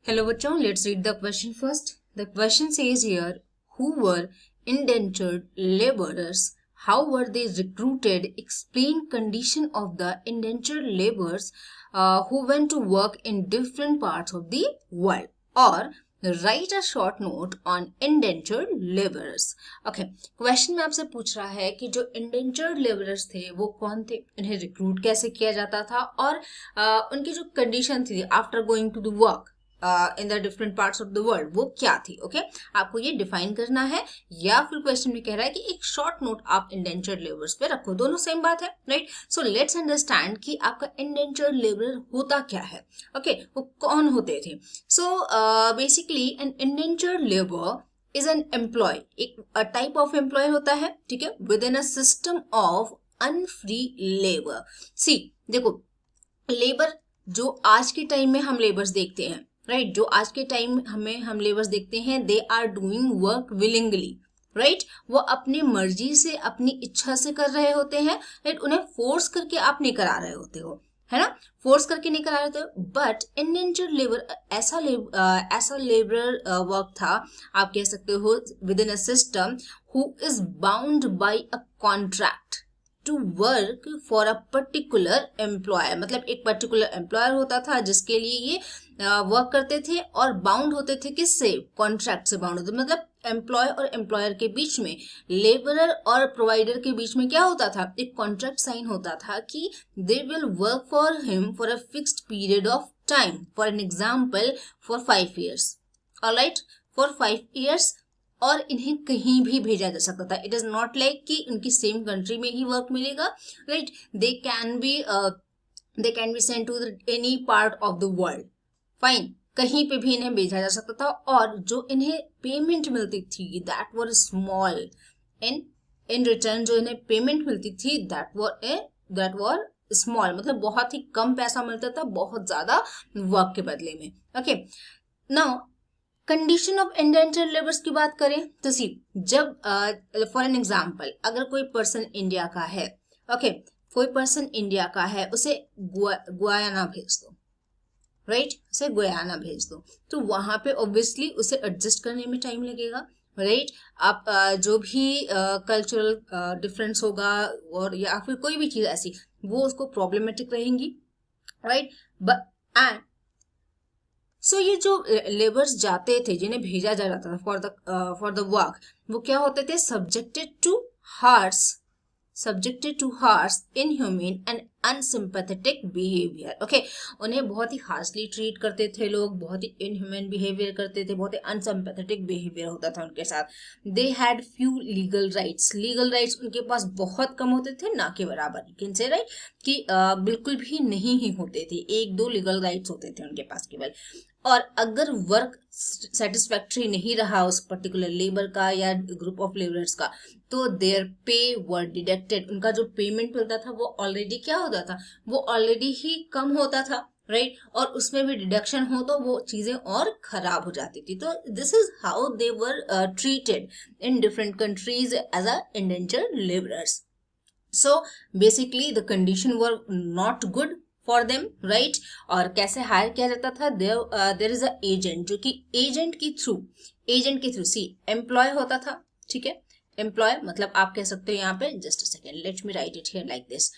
Hello bachon, let's read the question first. The question says here, who were indentured laborers? How were they recruited? Explain condition of the indentured laborers who went to work in different parts of the world. Or write a short note on indentured laborers. Okay, question में आपसे पूछ रहा है कि जो indentured labourers थे वो कौन थे, इन्हें रिक्रूट कैसे किया जाता था और उनकी जो कंडीशन थी after going to the work in the different parts of the world वो क्या थी. ओके, आपको ये डिफाइन करना है या फिर क्वेश्चन में कह रहा है कि एक शॉर्ट नोट आप इंडेंचर्ड लेबरर्स पे रखो. दोनों सेम बात है, राइट? सो लेट्स अंडरस्टैंड कि आपका इंडेंचर्ड लेबरर होता क्या है. ओके, वो कौन होते थे. So basically an indentured labour is an employ, एक टाइप ऑफ एम्प्लॉय होता है, ठीक है, within a system of unfree labour. See देखो, लेबर जो आज के टाइम में हम लेबर्स देखते हैं, राइट, जो आज के टाइम हम लेबर्स देखते हैं, they are doing work willingly, right. वो अपनी मर्जी से अपनी इच्छा से कर रहे होते हैं, राइट. उन्हें फोर्स करके आप नहीं करा रहे होते हो, है ना, फोर्स करके नहीं करा रहे थे. बट इंडेंचर्ड लेबर ऐसा लेबर वर्क था, आप कह सकते हो, within a system who is bound by a contract to work for a particular employer. मतलब एक पर्टिकुलर एम्प्लॉयर होता था जिसके लिए ये वर्क करते थे और बाउंड होते थे, किससे? कॉन्ट्रैक्ट से बाउंड होते. मतलब एम्प्लॉय और एम्प्लॉयर के बीच में, लेबरर और प्रोवाइडर के बीच में क्या होता था? एक कॉन्ट्रैक्ट साइन होता था कि they will work for him for a fixed period of time. For an example, for 5 years. Alright, for 5 years. और इन्हें कहीं भी भेजा जा सकता था. इट इज नॉट लाइक कि उनकी सेम कंट्री में ही वर्क मिलेगा, right. They can be sent to any part of the world. Fine, कहीं पे भी इन्हें भेजा जा सकता था. और जो इन्हें पेमेंट मिलती थी that were small. In return जो इन्हें पेमेंट मिलती थी दैट वर स्मॉल. मतलब बहुत ही कम पैसा मिलता था बहुत ज्यादा वर्क के बदले में. Okay, now condition of indentured labours की बात करें तो सी, जब फॉर एन एग्जाम्पल, अगर कोई पर्सन इंडिया का है, ओके, कोई पर्सन इंडिया का है, उसे गुयाना भेज दो, राइट, उसे गुयाना भेज दो, तो वहां पे ऑब्वियसली उसे एडजस्ट करने में टाइम लगेगा, राइट. आप जो भी कल्चरल डिफरेंस होगा और या फिर कोई भी चीज ऐसी, वो उसको प्रॉब्लमेटिक रहेंगी, राइट. एंड सो ये जो लेबर्स जाते थे, जिन्हें भेजा जा रहा था फॉर द वर्क, वो क्या होते थे? subjected to harsh, inhumane and unsympathetic behavior. Okay, उन्हें बहुत ही हार्शली ट्रीट करते थे लोग, बहुत ही इनह्यूमन बिहेवियर करते थे, बहुत ही अनसिंपैथेटिक बिहेवियर होता था उनके साथ. They had few legal rights. Legal rights उनके पास बहुत कम होते थे, ना के बराबर, कैन से, राइट, कि बिल्कुल भी नहीं ही होते थे. 1-2 लीगल राइट्स होते थे उनके पास केवल. और अगर वर्क सेटिस्फैक्ट्री नहीं रहा उस पर्टिकुलर लेबर का या ग्रुप ऑफ लेबरर्स का, तो देयर पे वर डिडक्टेड. उनका जो पेमेंट मिलता था वो ऑलरेडी क्या होता था? वो ऑलरेडी ही कम होता था, राइट. और उसमें भी डिडक्शन हो तो वो चीजें और खराब हो जाती थी. तो this is how they were treated in different countries as a indentured labourers. So basically the condition were not good for them, right. और कैसे हायर किया जाता था? देयर इज अ एजेंट, जो कि एजेंट के थ्रू सी एम्प्लॉय होता था, ठीक है. एम्प्लॉय मतलब आप कह सकते हो यहाँ पे, just a second, let me right it here like this.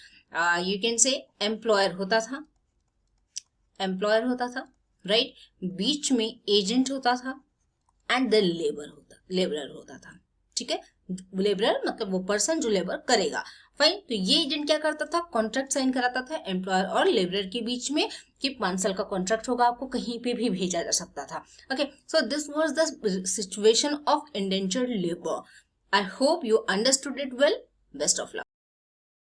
You can say employer होता था, राइट. बीच में एजेंट होता था एंड द लेबरर होता था, ठीक है. लेबरर मतलब वो पर्सन जो लेबर करेगा. फाइन, तो ये एजेंट क्या करता था? कॉन्ट्रैक्ट साइन कराता था एम्प्लॉयर और लेबरर के बीच में कि 5 साल का कॉन्ट्रैक्ट होगा, आपको कहीं पे भी भेजा जा सकता था. Okay, so this was the situation of indentured labour. I hope you understood it well. Best of luck.